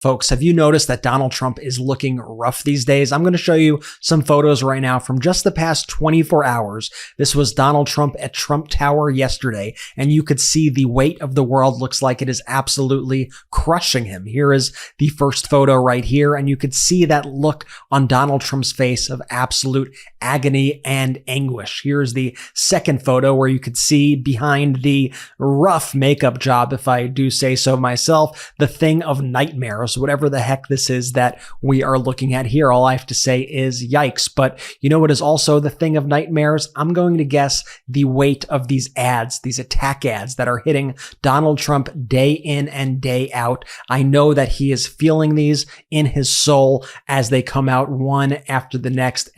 Folks, have you noticed that Donald Trump is looking rough these days? I'm going to show you some photos right now from just the past 24 hours. This was Donald Trump at Trump Tower yesterday, and you could see the weight of the world looks like it is absolutely crushing him. Here is the first photo right here, and you could see that look on Donald Trump's face of absolute agony and anguish. Here's the second photo where you could see behind the rough makeup job, if I do say so myself, the thing of nightmares. Whatever the heck this is that we are looking at here, all I have to say is yikes. But you know what is also the thing of nightmares? I'm going to guess the weight of these ads, these attack ads that are hitting Donald Trump day in and day out. I know that he is feeling these in his soul as they come out one after the next,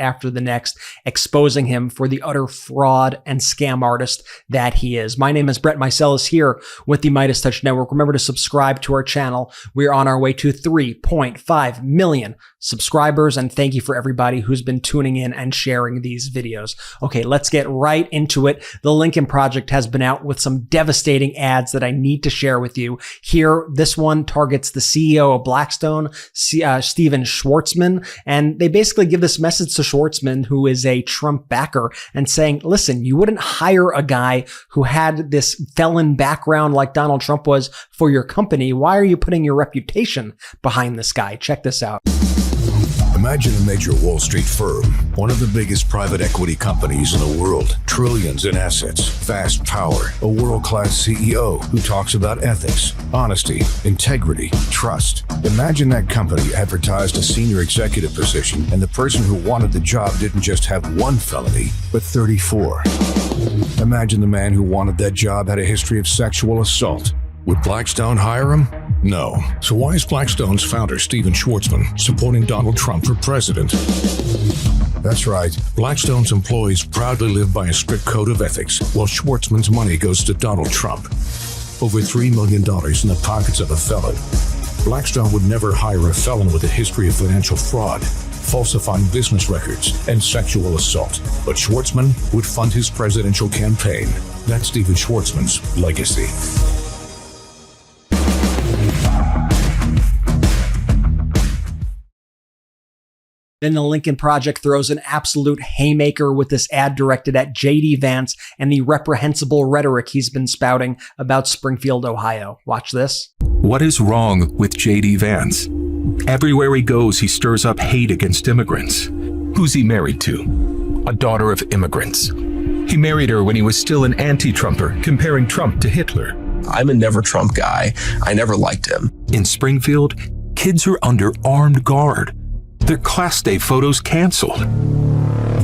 exposing him for the utter fraud and scam artist that he is. My name is Brett Meiselas here with the MeidasTouch Network. Remember to subscribe to our channel. We're on our way to 3.5 million subscribers, and thank you for everybody who's been tuning in and sharing these videos. Okay, let's get right into it. The Lincoln Project has been out with some devastating ads that I need to share with you. Here, this one targets the CEO of Blackstone, Steven Schwartzman, and they basically give this message to Schwartzman, who is a Trump backer, and saying, listen, you wouldn't hire a guy who had this felon background like Donald Trump was for your company. Why are you putting your reputation behind this guy? Check this out. Imagine a major Wall Street firm, one of the biggest private equity companies in the world, trillions in assets, vast power, a world-class CEO who talks about ethics, honesty, integrity, trust. Imagine that company advertised a senior executive position, and the person who wanted the job didn't just have one felony, but 34. Imagine the man who wanted that job had a history of sexual assault. Would Blackstone hire him? No. So why is Blackstone's founder, Steven Schwartzman, supporting Donald Trump for president? That's right. Blackstone's employees proudly live by a strict code of ethics, while Schwartzman's money goes to Donald Trump. Over $3 million in the pockets of a felon. Blackstone would never hire a felon with a history of financial fraud, falsifying business records, and sexual assault. But Schwartzman would fund his presidential campaign. That's Steven Schwartzman's legacy. Then the Lincoln Project throws an absolute haymaker with this ad directed at J.D. Vance and the reprehensible rhetoric he's been spouting about Springfield, Ohio. Watch this. What is wrong with J.D. Vance? Everywhere he goes, he stirs up hate against immigrants. Who's he married to? A daughter of immigrants. He married her when he was still an anti-Trumper, comparing Trump to Hitler. I'm a never Trump guy. I never liked him. In Springfield, kids are under armed guard. Their class day photos canceled.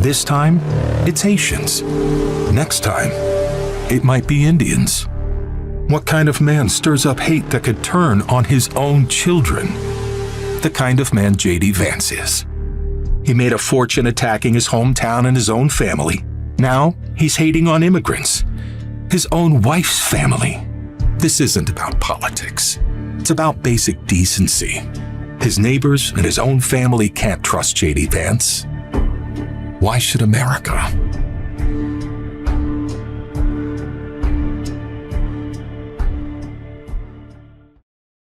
This time, it's Haitians. Next time, it might be Indians. What kind of man stirs up hate that could turn on his own children? The kind of man J.D. Vance is. He made a fortune attacking his hometown and his own family. Now, he's hating on immigrants. His own wife's family. This isn't about politics. It's about basic decency. His neighbors and his own family can't trust J.D. Vance. Why should America?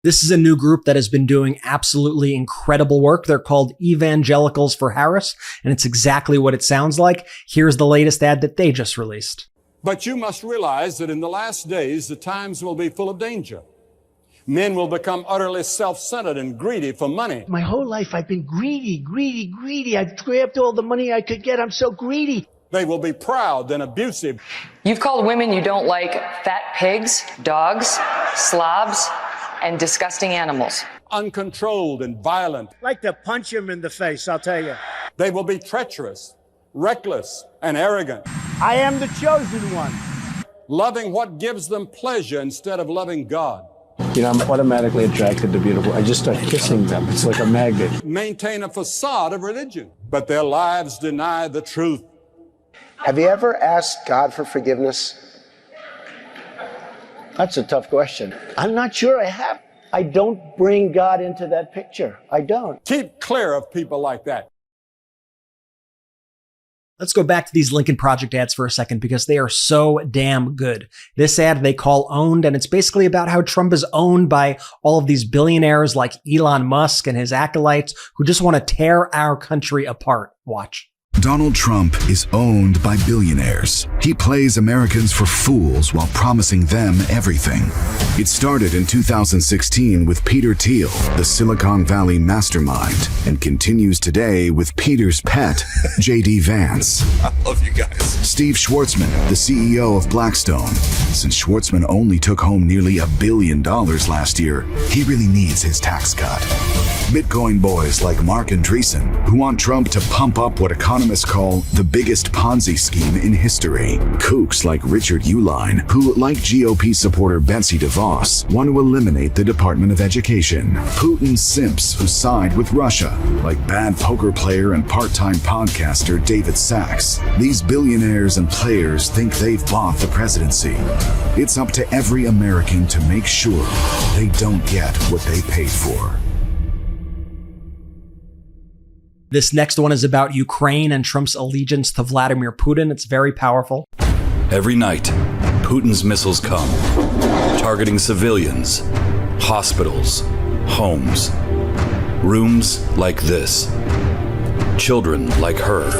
This is a new group that has been doing absolutely incredible work. They're called Evangelicals for Harris, and it's exactly what it sounds like. Here's the latest ad that they just released. But you must realize that in the last days, the times will be full of danger. Men will become utterly self-centered and greedy for money. My whole life I've been greedy. I've grabbed all the money I could get. I'm so greedy. They will be proud and abusive. You've called women you don't like fat pigs, dogs, slobs, and disgusting animals. Uncontrolled and violent. I'd like to punch him in the face, I'll tell you. They will be treacherous, reckless, and arrogant. I am the chosen one. Loving what gives them pleasure instead of loving God. You know, I'm automatically attracted to beautiful. I just start kissing them. It's like a magnet. Maintain a facade of religion, but their lives deny the truth. Have you ever asked God for forgiveness? That's a tough question. I'm not sure I have. I don't bring God into that picture. I don't. Keep clear of people like that. Let's go back to these Lincoln Project ads for a second because they are so damn good. This ad they call Owned, and it's basically about how Trump is owned by all of these billionaires like Elon Musk and his acolytes who just want to tear our country apart. Watch. Donald Trump is owned by billionaires. He plays Americans for fools while promising them everything. It started in 2016 with Peter Thiel, the Silicon Valley mastermind, and continues today with Peter's pet, J.D. Vance. I love you guys. Steve Schwartzman, the CEO of Blackstone. Since Schwartzman only took home nearly $1 billion last year, he really needs his tax cut. Bitcoin boys like Mark Andreessen, who want Trump to pump up what economists call the biggest Ponzi scheme in history. Kooks like Richard Uihlein, who, like GOP supporter Betsy DeVos, want to eliminate the Department of Education. Putin simps who side with Russia, like bad poker player and part-time podcaster David Sachs. These billionaires and players think they've bought the presidency. It's up to every American to make sure they don't get what they paid for. This next one is about Ukraine and Trump's allegiance to Vladimir Putin. It's very powerful. Every night, Putin's missiles come, targeting civilians, hospitals, homes, rooms like this, children like her.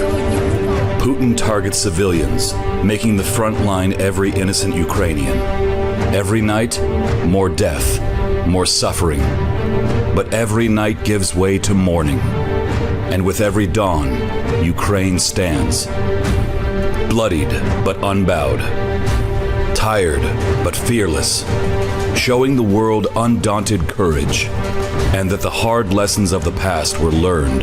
Putin targets civilians, making the front line every innocent Ukrainian. Every night, more death, more suffering. But every night gives way to mourning. And with every dawn, Ukraine stands. Bloodied but unbowed. Tired but fearless. Showing the world undaunted courage. And that the hard lessons of the past were learned.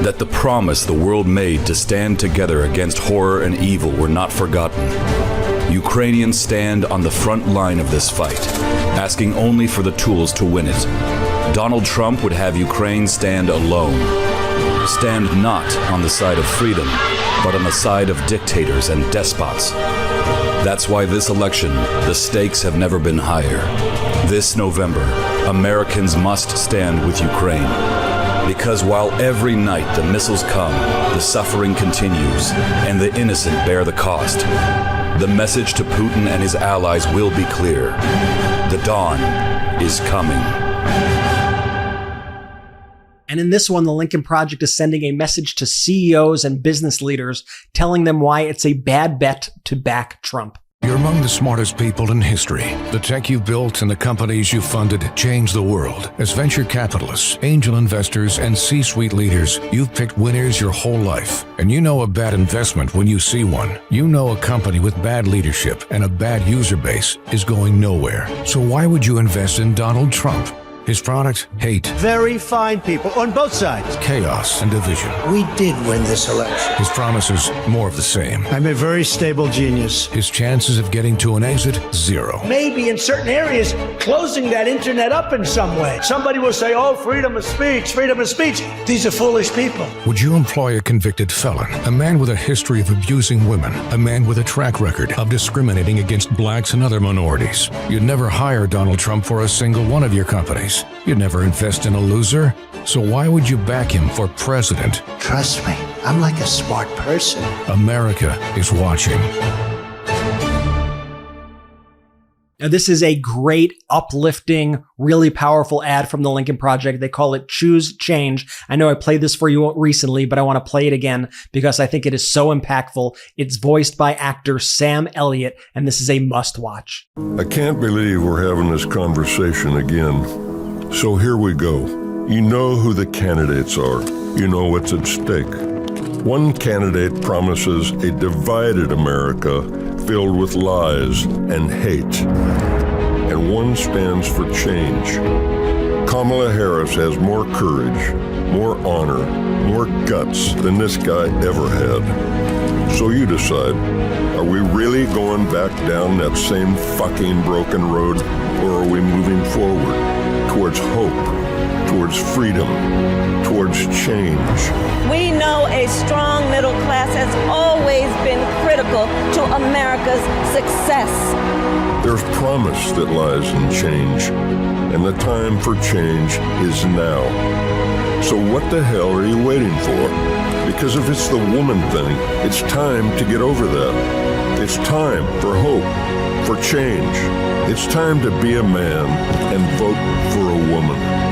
That the promise the world made to stand together against horror and evil were not forgotten. Ukrainians stand on the front line of this fight, asking only for the tools to win it. Donald Trump would have Ukraine stand alone. Stand not on the side of freedom, but on the side of dictators and despots. That's why this election, the stakes have never been higher. This November, Americans must stand with Ukraine. Because while every night the missiles come, the suffering continues, and the innocent bear the cost. The message to Putin and his allies will be clear. The dawn is coming. And in this one, the Lincoln Project is sending a message to CEOs and business leaders, telling them why it's a bad bet to back Trump. You're among the smartest people in history. The tech you've built and the companies you've funded change the world. As venture capitalists, angel investors, and C-suite leaders, you've picked winners your whole life. And you know a bad investment when you see one. You know a company with bad leadership and a bad user base is going nowhere. So why would you invest in Donald Trump? His product, hate. Very fine people on both sides. Chaos and division. We did win this election. His promises, more of the same. I'm a very stable genius. His chances of getting to an exit, 0. Maybe in certain areas, closing that internet up in some way. Somebody will say, oh, freedom of speech, freedom of speech. These are foolish people. Would you employ a convicted felon, a man with a history of abusing women, a man with a track record of discriminating against blacks and other minorities? You'd never hire Donald Trump for a single one of your companies. You'd never invest in a loser. So why would you back him for president? Trust me, I'm like a smart person. America is watching. Now, this is a great, uplifting, really powerful ad from the Lincoln Project. They call it Choose Change. I know I played this for you recently, but I want to play it again because I think it is so impactful. It's voiced by actor Sam Elliott, and this is a must-watch. I can't believe we're having this conversation again. So here we go. You know who the candidates are. You know what's at stake. One candidate promises a divided America filled with lies and hate. And one stands for change. Kamala Harris has more courage, more honor, more guts than this guy ever had. So you decide, are we really going back down that same fucking broken road, or are we moving forward? Towards hope, towards freedom, towards change. We know a strong middle class has always been critical to America's success. There's promise that lies in change, and the time for change is now. So what the hell are you waiting for? Because if it's the woman thing, it's time to get over that. It's time for hope, for change. It's time to be a man and vote for a woman.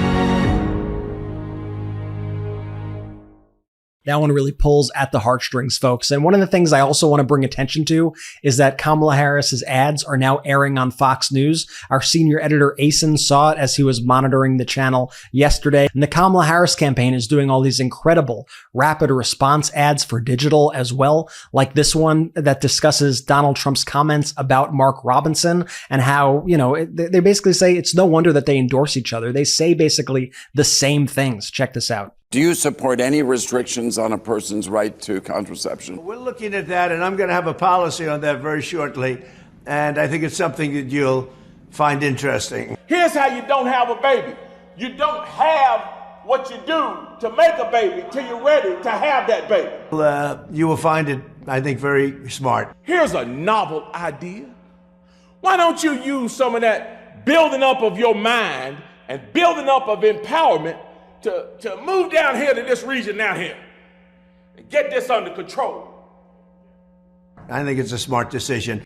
That one really pulls at the heartstrings, folks. And one of the things I also want to bring attention to is that Kamala Harris's ads are now airing on Fox News. Our senior editor, Asen, saw it as he was monitoring the channel yesterday. And the Kamala Harris campaign is doing all these incredible rapid response ads for digital as well, like this one that discusses Donald Trump's comments about Mark Robinson and how, they basically say it's no wonder that they endorse each other. They say basically the same things. Check this out. Do you support any restrictions on a person's right to contraception? We're looking at that, and I'm going to have a policy on that very shortly. And I think it's something that you'll find interesting. Here's how you don't have a baby. You don't have what you do to make a baby till you're ready to have that baby. You will find it, I think, very smart. Here's a novel idea. Why don't you use some of that building up of your mind and building up of empowerment to move down here to this region down here and get this under control? I think it's a smart decision.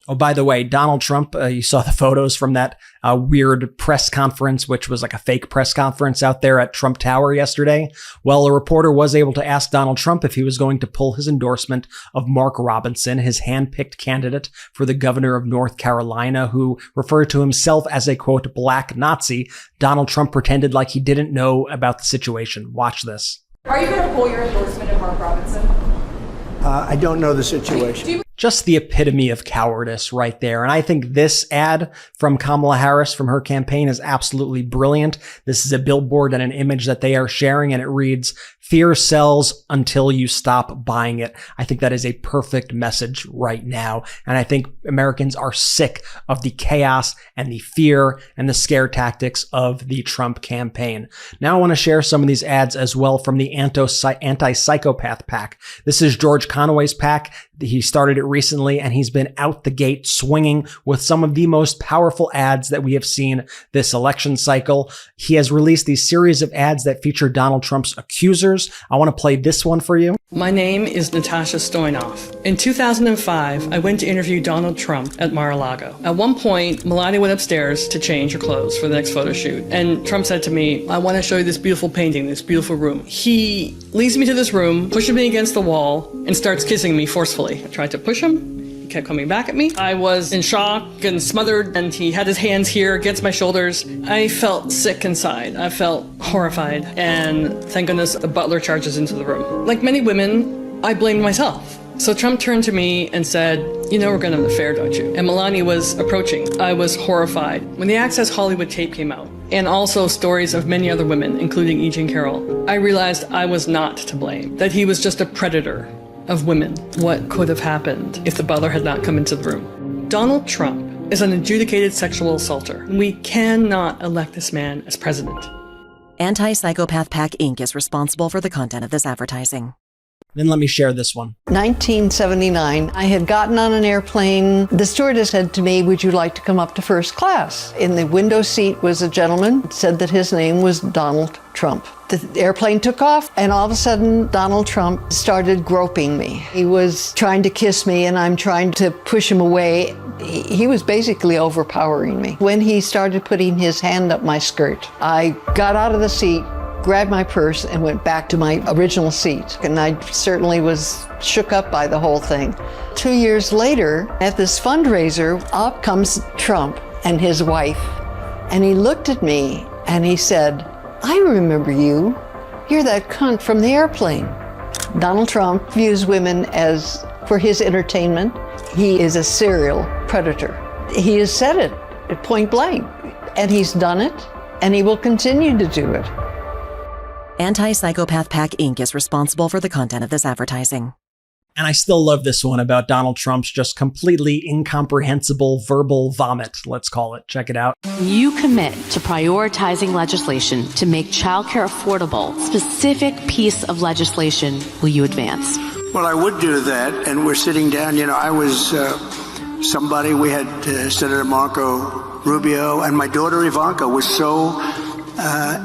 Oh, by the way, Donald Trump, you saw the photos from that weird press conference, which was like a fake press conference out there at Trump Tower yesterday. Well, a reporter was able to ask Donald Trump if he was going to pull his endorsement of Mark Robinson, his hand-picked candidate for the governor of North Carolina, who referred to himself as a, quote, black Nazi. Donald Trump pretended like he didn't know about the situation. Watch this. Are you going to pull your endorsement of Mark Robinson? I don't know the situation. Just the epitome of cowardice right there. And I think this ad from Kamala Harris from her campaign is absolutely brilliant. This is a billboard and an image that they are sharing, and it reads, "Fear sells until you stop buying it." I think that is a perfect message right now. And I think Americans are sick of the chaos and the fear and the scare tactics of the Trump campaign. Now I want to share some of these ads as well from the anti-psychopath pack. This is George Conway's pack. He started it recently, and he's been out the gate swinging with some of the most powerful ads that we have seen this election cycle. He has released these series of ads that feature Donald Trump's accusers. I want to play this one for you. My name is Natasha Stoynoff. In 2005, I went to interview Donald Trump at Mar-a-Lago. At one point, Melania went upstairs to change her clothes for the next photo shoot. And Trump said to me, "I want to show you this beautiful painting, this beautiful room." He leads me to this room, pushes me against the wall, and starts kissing me forcefully. I tried to push him. He kept coming back at me. I was in shock and smothered, and he had his hands here against my shoulders. I felt sick inside. I felt horrified. And thank goodness the butler charges into the room. Like many women, I blamed myself. So Trump turned to me and said, "You know we're going to have an affair, don't you?" And Melania was approaching. I was horrified. When the Access Hollywood tape came out, and also stories of many other women, including E. Jean Carroll, I realized I was not to blame, that he was just a predator of women. What could have happened if the butler had not come into the room? Donald Trump is an adjudicated sexual assaulter. We cannot elect this man as president. Anti-Psychopath PAC Inc. is responsible for the content of this advertising. Then let me share this one. 1979, I had gotten on an airplane. The stewardess said to me, "Would you like to come up to first class?" In the window seat was a gentleman, said that his name was Donald Trump. The airplane took off, and all of a sudden, Donald Trump started groping me. He was trying to kiss me, and I'm trying to push him away. He was basically overpowering me. When he started putting his hand up my skirt, I got out of the seat, grabbed my purse, and went back to my original seat. And I certainly was shook up by the whole thing. 2 years later, at this fundraiser, up comes Trump and his wife. And he looked at me and he said, "I remember you. You're that cunt from the airplane." Donald Trump views women as for his entertainment. He is a serial predator. He has said it at point blank, and he's done it, and he will continue to do it. Anti-Psychopath PAC Inc. is responsible for the content of this advertising. And I still love this one about Donald Trump's just completely incomprehensible verbal vomit, let's call it. Check it out. You commit to prioritizing legislation to make childcare affordable. Specific piece of legislation will you advance? Well, I would do that, and we're sitting down. You know, I was we had Senator Marco Rubio, and my daughter Ivanka was so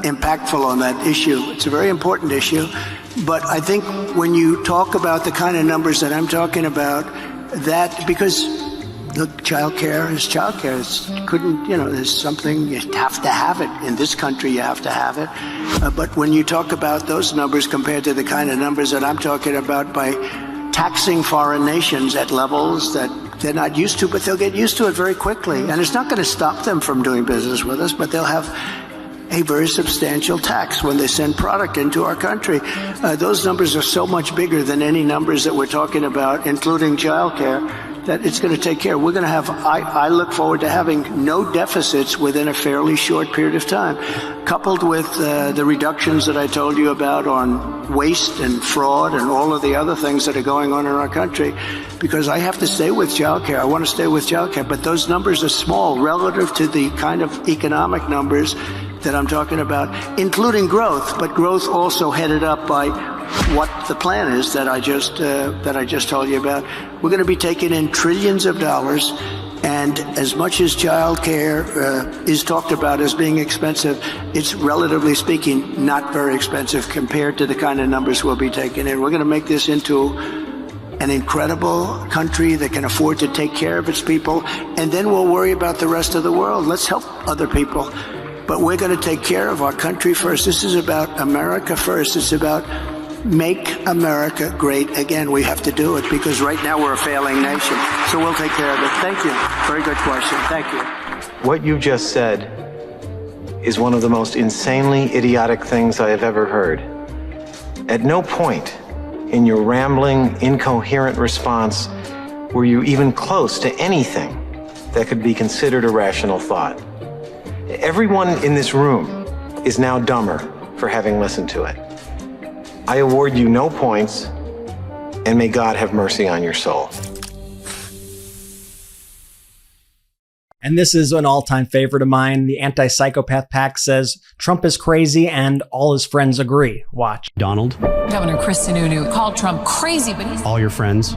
impactful on that issue. It's a very important issue. But I think when you talk about the kind of numbers that I'm talking about, that because look, child care is child care. There's something, you have to have it. In this country, you have to have it. But when you talk about those numbers compared to the kind of numbers that I'm talking about by taxing foreign nations at levels that they're not used to, but they'll get used to it very quickly. And it's not going to stop them from doing business with us, but they'll have a very substantial tax when they send product into our country. Those numbers are so much bigger than any numbers that we're talking about, including childcare, that it's going to take care. We're going to have, I look forward to having no deficits within a fairly short period of time, coupled with the reductions that I told you about on waste and fraud and all of the other things that are going on in our country, because I have to stay with childcare. I want to stay with childcare, but those numbers are small relative to the kind of economic numbers that I'm talking about, including growth, but growth also headed up by what the plan is that I just told you about. We're going to be taking in trillions of dollars, and as much as child care is talked about as being expensive, it's relatively speaking not very expensive compared to the kind of numbers we'll be taking in. We're going to make this into an incredible country that can afford to take care of its people, and then we'll worry about the rest of the world. Let's help other people. But we're going to take care of our country first. This is about America first. It's about make America great again. We have to do it because right now we're a failing nation. So we'll take care of it. Thank you. Very good question. Thank you. What you just said is one of the most insanely idiotic things I have ever heard. At no point in your rambling, incoherent response were you even close to anything that could be considered a rational thought. Everyone in this room is now dumber for having listened to it. I award you no points, and may God have mercy on your soul. And this is an all-time favorite of mine. The Anti-Psychopath Pack says Trump is crazy and all his friends agree. Watch. Donald. Governor Chris Sununu called Trump crazy, but he's... All your friends,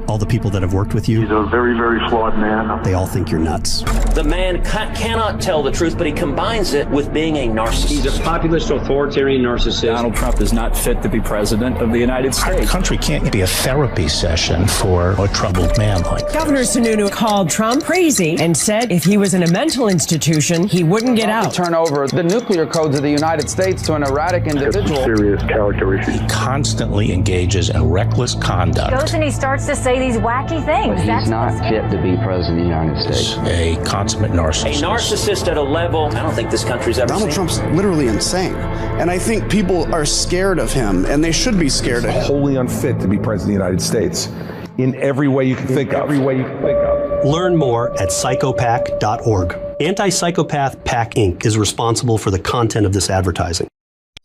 all the people that have worked with you. He's a very, very flawed man. They all think you're nuts. The man cannot tell the truth, but he combines it with being a narcissist. He's a populist, authoritarian narcissist. Donald Trump is not fit to be president of the United States. Our country can't be a therapy session for a troubled man like that. Governor Sununu called Trump crazy and said if he was in a mental institution, he wouldn't get out. Turn over the nuclear codes of the United States to an erratic individual. Serious character issues. He constantly engages in reckless conduct. Goes and he starts to say these wacky things. But he's not fit to be president of the United States. A consummate narcissist. A narcissist at a level I don't think this country's ever Donald seen. Trump's literally insane. And I think people are scared of him, and they should be scared of him. Wholly unfit to be president of the United States in every way you can think of. Learn more at psychopack.org. Anti-Psychopath Pack Inc. is responsible for the content of this advertising.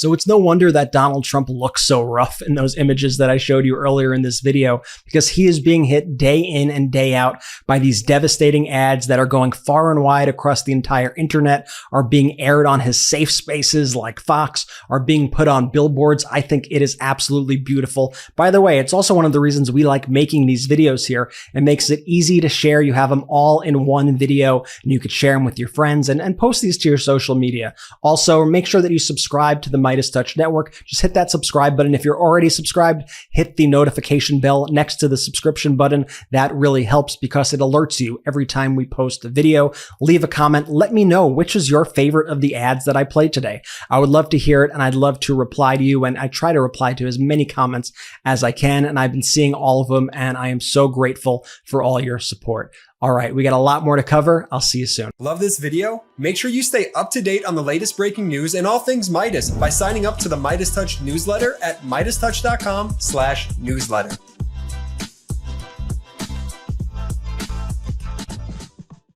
So it's no wonder that Donald Trump looks so rough in those images that I showed you earlier in this video, because he is being hit day in and day out by these devastating ads that are going far and wide across the entire internet, are being aired on his safe spaces like Fox, are being put on billboards. I think it is absolutely beautiful. By the way, it's also one of the reasons we like making these videos here. It makes it easy to share. You have them all in one video and you could share them with your friends and post these to your social media. Also, make sure that you subscribe to the MeidasTouch Network. Just hit that subscribe button. If you're already subscribed, hit the notification bell next to the subscription button. That really helps because it alerts you every time we post a video. Leave a comment. Let me know which is your favorite of the ads that I played today. I would love to hear it, and I'd love to reply to you, and I try to reply to as many comments as I can, and I've been seeing all of them, and I am so grateful for all your support. All right, we got a lot more to cover. I'll see you soon. Love this video? Make sure you stay up to date on the latest breaking news and all things Meidas by signing up to the MeidasTouch newsletter at MeidasTouch.com/newsletter.